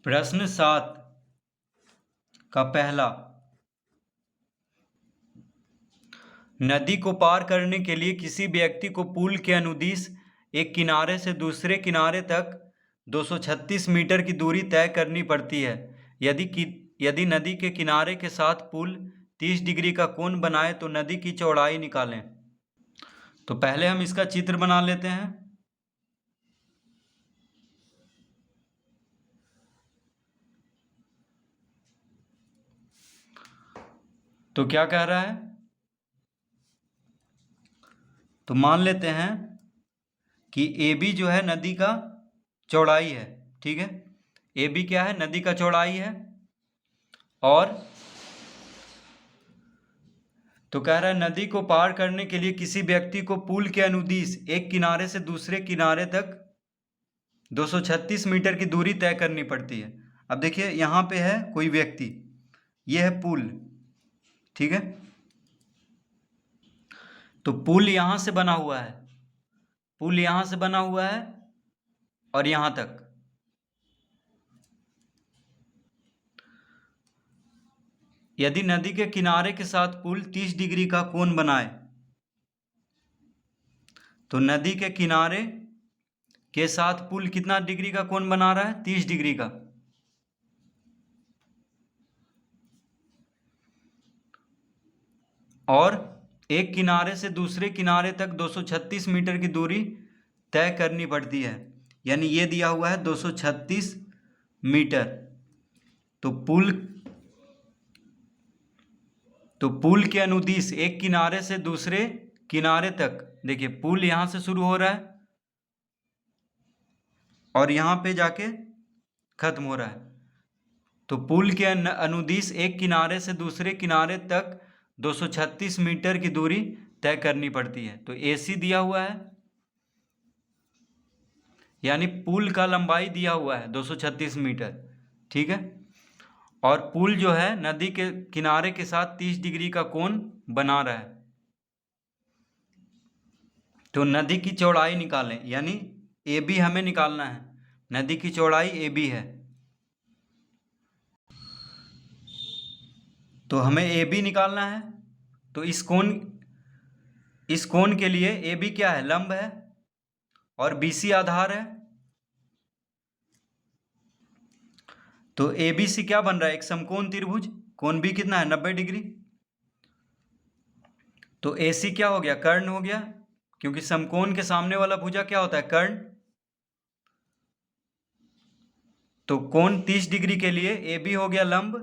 प्रश्न 7 का पहला, नदी को पार करने के लिए किसी व्यक्ति को पुल के अनुदिश एक किनारे से दूसरे किनारे तक 236 मीटर की दूरी तय करनी पड़ती है। यदि नदी के किनारे के साथ पुल 30 डिग्री का कोण बनाए तो नदी की चौड़ाई निकालें। तो पहले हम इसका चित्र बना लेते हैं। तो क्या कह रहा है, तो मान लेते हैं कि AB जो है नदी का चौड़ाई है। ठीक है, AB क्या है, नदी का चौड़ाई है। और तो कह रहा है नदी को पार करने के लिए किसी व्यक्ति को पुल के अनुदिश एक किनारे से दूसरे किनारे तक 236 मीटर की दूरी तय करनी पड़ती है। अब देखिए यहाँ पे है कोई व्यक्ति, ये है पुल। ठीक है, तो पुल यहाँ से बना हुआ है, पुल यहाँ से बना हुआ है और यहाँ तक। यदि नदी के किनारे के साथ पुल 30 डिग्री का कोण बनाए तो नदी के किनारे के साथ पुल कितना डिग्री का कोण बना रहा है, 30 डिग्री का। और एक किनारे से दूसरे किनारे तक 236 मीटर की दूरी तय करनी पड़ती है, यानी ये दिया हुआ है 236 मीटर। तो पुल के अनुदिश एक किनारे से दूसरे किनारे तक, देखिए पुल यहां से शुरू हो रहा है और यहां पे जाके खत्म हो रहा है। तो पुल के अनुदिश एक किनारे से दूसरे किनारे तक 236 मीटर की दूरी तय करनी पड़ती है। तो AC दिया हुआ है, यानी पुल का लंबाई दिया हुआ है 236 मीटर। ठीक है, और पुल जो है नदी के किनारे के साथ 30 डिग्री का कोण बना रहा है। तो नदी की चौड़ाई निकालें, यानी AB हमें निकालना है। नदी की चौड़ाई AB है, तो हमें AB निकालना है। तो इस कोण के लिए AB क्या है, लंब है और BC आधार है। तो ABC क्या बन रहा है, एक समकोण त्रिभुज। कोण भी कितना है, 90 डिग्री। तो AC क्या हो गया, कर्ण हो गया, क्योंकि समकोण के सामने वाला भुजा क्या होता है, कर्ण। तो कोण 30 डिग्री के लिए AB हो गया लंब,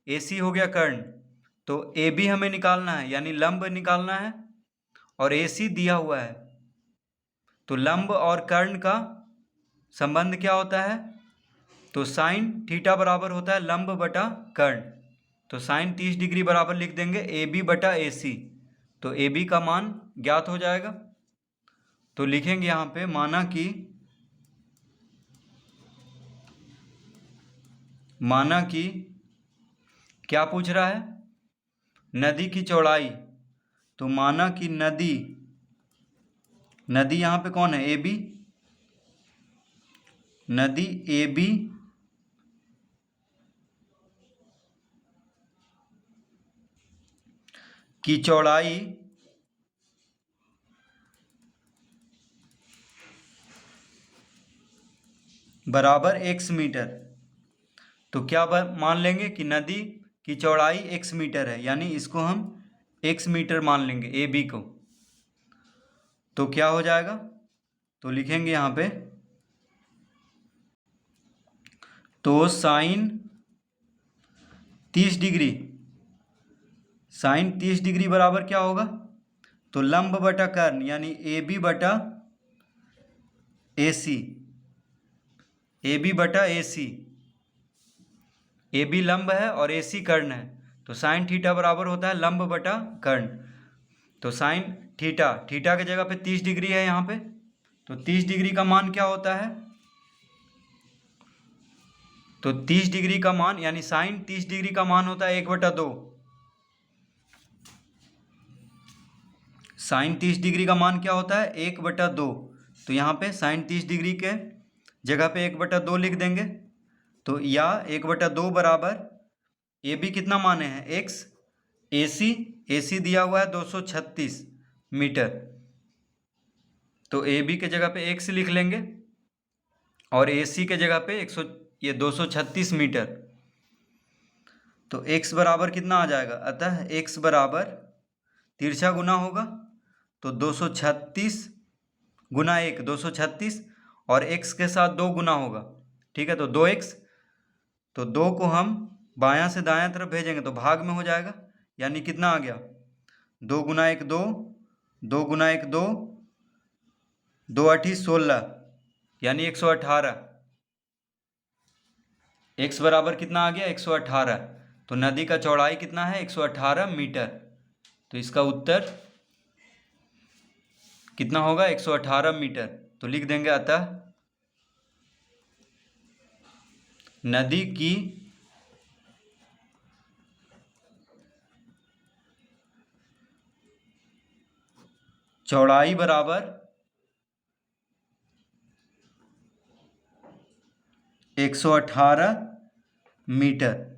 AC हो गया कर्ण। तो AB हमें निकालना है, यानी लंब निकालना है, और AC दिया हुआ है। तो लंब और कर्ण का संबंध क्या होता है, तो साइन थीटा बराबर होता है लंब बटा कर्ण। तो साइन 30 डिग्री बराबर लिख देंगे AB बटा AC। तो AB का मान ज्ञात हो जाएगा। तो लिखेंगे यहाँ पे, माना कि क्या पूछ रहा है, नदी की चौड़ाई। तो माना कि नदी यहाँ पे कौन है, AB। नदी AB की चौड़ाई बराबर x मीटर। तो क्या मान लेंगे कि नदी की चौड़ाई x मीटर है, यानी इसको हम x मीटर मान लेंगे AB को। तो क्या हो जाएगा, तो लिखेंगे यहाँ पे, तो साइन 30 डिग्री बराबर क्या होगा, तो लंब बटा कर्ण, यानी AB बटा AC। AB बटा AC, AB लंब है और AC कर्ण है। तो साइन थीटा बराबर होता है लंब बटा कर्ण। तो साइन थीटा के जगह पे 30 डिग्री है यहाँ पे। तो 30 डिग्री का मान क्या होता है, तो 30 डिग्री का मान, यानी साइन 30 डिग्री का मान होता है 1/2। साइन 30 डिग्री का मान क्या होता है, 1/2। तो यहाँ पे साइन 30 डिग्री के जगह पे 1/2 लिख देंगे। तो या 1/2 बराबर ए बी कितना माने हैं x, ए सी दिया हुआ है 236 मीटर, तो ए बी के जगह पे x लिख लेंगे और ए सी के जगह पे 236 मीटर। तो x बराबर कितना आ जाएगा, अतः x बराबर तिरछा गुना होगा तो 236 गुना 1 236 और x के साथ 2 गुना होगा, ठीक है। तो 2x, तो 2 को हम बायां से दायां तरफ भेजेंगे तो भाग में हो जाएगा, यानी कितना आ गया 2 गुना 1 2, 2 गुना 1 2, 2 8 16 यानी 118। x बराबर कितना आ गया 118। तो नदी का चौड़ाई कितना है 118 मीटर। तो इसका उत्तर कितना होगा 118 मीटर। तो लिख देंगे अतः नदी की चौड़ाई बराबर 118 मीटर।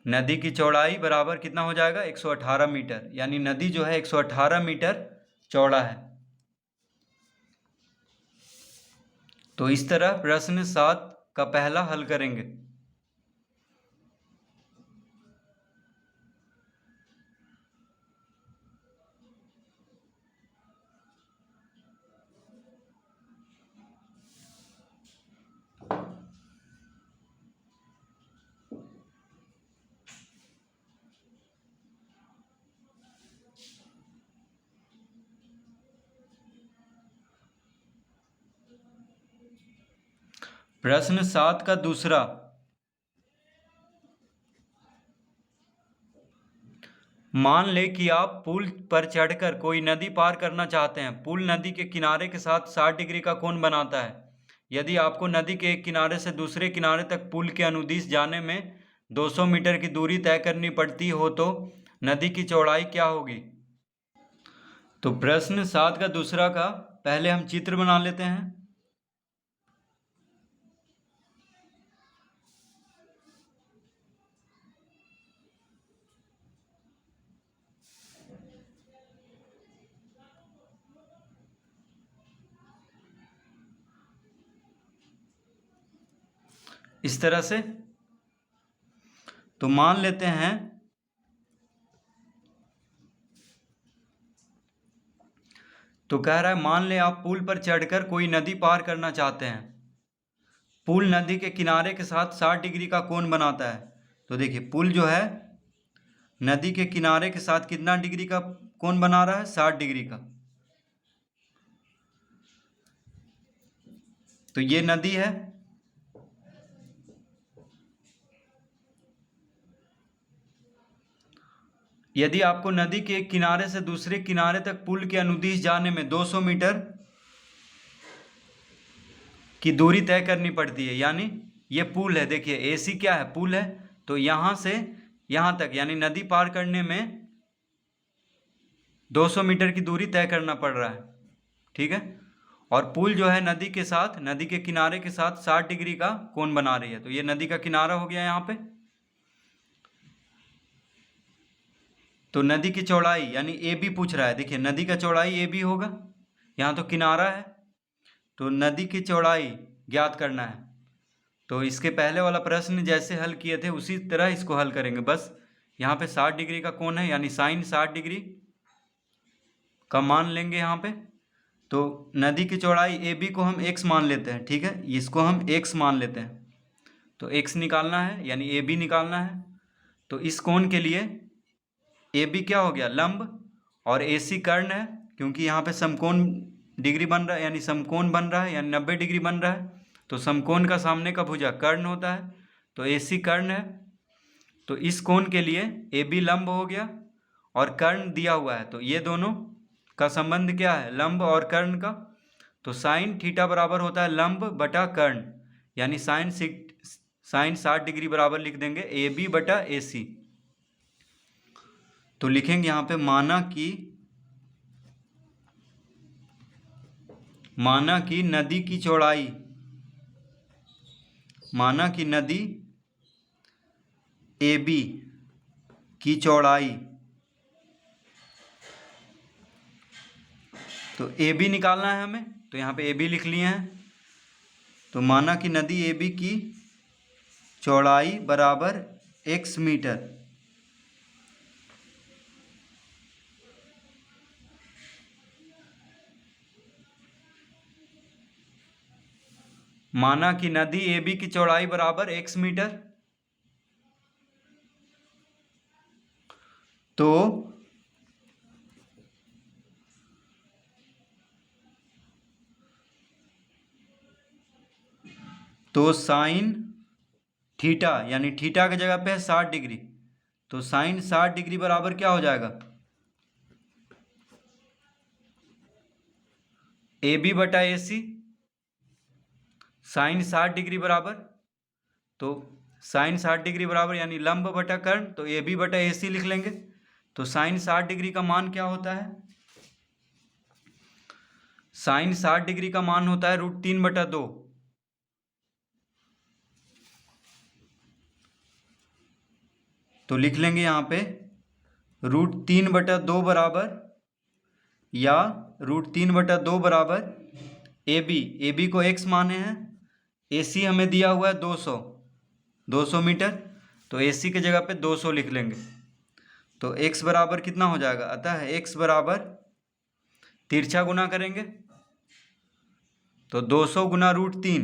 नदी की चौड़ाई बराबर कितना हो जाएगा 118 मीटर, यानी नदी जो है 118 मीटर चौड़ा है। तो इस तरह प्रश्न 7 का पहला हल करेंगे। प्रश्न 7 का दूसरा, मान ले कि आप पुल पर चढ़कर कोई नदी पार करना चाहते हैं। पुल नदी के किनारे के साथ 60 डिग्री का कोण बनाता है। यदि आपको नदी के एक किनारे से दूसरे किनारे तक पुल के अनुदिश जाने में 200 मीटर की दूरी तय करनी पड़ती हो तो नदी की चौड़ाई क्या होगी। तो प्रश्न 7 का दूसरा का पहले हम चित्र बना लेते हैं। इस तरह से। तो मान लेते हैं तो कह रहा है मान ले आप पुल पर चढ़कर कोई नदी पार करना चाहते हैं। पुल नदी के किनारे के साथ 60 डिग्री का कोण बनाता है। तो देखिए पुल जो है नदी के किनारे के साथ कितना डिग्री का कोण बना रहा है 60 डिग्री का। तो ये नदी है, यदि आपको नदी के एक किनारे से दूसरे किनारे तक पुल के अनुदिश जाने में 200 मीटर की दूरी तय करनी पड़ती है, यानी ये पुल है। देखिए एसी क्या है, पुल है। तो यहाँ से यहाँ तक यानी नदी पार करने में 200 मीटर की दूरी तय करना पड़ रहा है, ठीक है। और पुल जो है नदी के साथ, नदी के किनारे के साथ 60 डिग्री का कोण बना रही है। तो ये नदी का किनारा हो गया यहाँ पे। तो नदी की चौड़ाई यानी ए बी पूछ रहा है। देखिए नदी का चौड़ाई ए बी होगा, यहाँ तो किनारा है। तो नदी की चौड़ाई ज्ञात करना है। तो इसके पहले वाला प्रश्न जैसे हल किए थे उसी तरह इसको हल करेंगे। बस यहाँ पे 60 डिग्री का कोण है, यानी साइन 60 डिग्री का मान लेंगे यहाँ पे। तो नदी की चौड़ाई ए बी को हम x मान लेते हैं, ठीक है। इसको हम x मान लेते हैं। तो x निकालना है यानी ए बी निकालना है। तो इस कोण के लिए ए बी क्या हो गया लंब और ए सी कर्ण है, क्योंकि यहाँ पे समकोण डिग्री बन रहा है यानी समकोण बन रहा है, यानी 90 डिग्री बन रहा है। तो समकोण का सामने का भुजा कर्ण होता है, तो ए सी कर्ण है। तो इस कोण के लिए ए बी लंब हो गया और कर्ण दिया हुआ है। तो ये दोनों का संबंध क्या है, लंब और कर्ण का। तो साइन थीटा बराबर होता है लंब बटा कर्ण, यानी साइन 60 डिग्री बराबर लिख देंगे ए बी बटा ए सी। तो लिखेंगे यहाँ पे माना कि नदी की चौड़ाई माना कि नदी AB की चौड़ाई, तो AB निकालना है हमें, तो यहाँ पे AB लिख लिए हैं। तो माना कि नदी AB की चौड़ाई बराबर x मीटर, माना कि नदी AB की चौड़ाई बराबर x मीटर, तो साइन थीटा, यानी थीटा की जगह पे है 60 डिग्री, तो साइन 60 डिग्री बराबर क्या हो जाएगा, AB बटा AC। साइन 60 डिग्री बराबर, तो साइन 60 डिग्री बराबर यानी लंब बटा कर्ण, तो AB बटा AC लिख लेंगे। तो साइन 60 डिग्री का मान क्या होता है, साइन 60 डिग्री का मान होता है √3/2। तो लिख लेंगे यहाँ पे √3/2 बराबर, या √3/2 बराबर AB को x माने हैं, AC हमें दिया हुआ है 200 मीटर, तो AC की जगह पे 200 लिख लेंगे। तो x बराबर कितना हो जाएगा, अतः x बराबर तिरछा गुना करेंगे, तो 200 गुना √3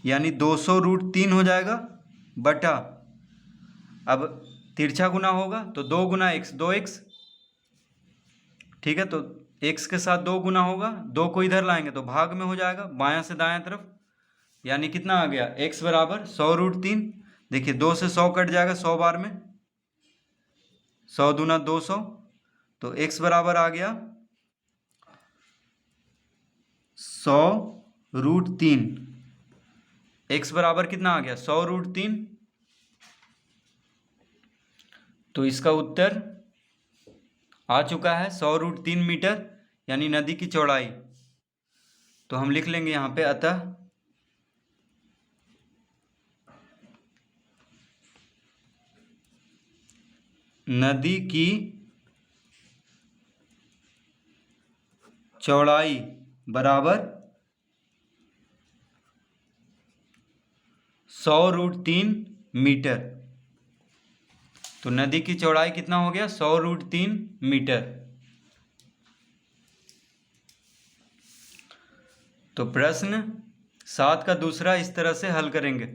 यानी 200√3 हो जाएगा, बटा, अब तिरछा गुना होगा तो 2 गुना x 2x, ठीक है। तो x के साथ 2 गुना होगा, 2 को इधर लाएंगे तो भाग में हो जाएगा, बायां से दायां तरफ, यानी कितना आ गया, x बराबर 100√3। देखिए 2 से 100 कट जाएगा 100 बार में, 100 दूना 200, तो x बराबर आ गया 100√3। x बराबर कितना आ गया, 100√3। तो इसका उत्तर आ चुका है 100√3 मीटर, यानी नदी की चौड़ाई। तो हम लिख लेंगे यहाँ पे, अतः नदी की चौड़ाई बराबर 100√3 मीटर। तो नदी की चौड़ाई कितना हो गया, 100√3 मीटर। तो प्रश्न 7 का दूसरा इस तरह से हल करेंगे।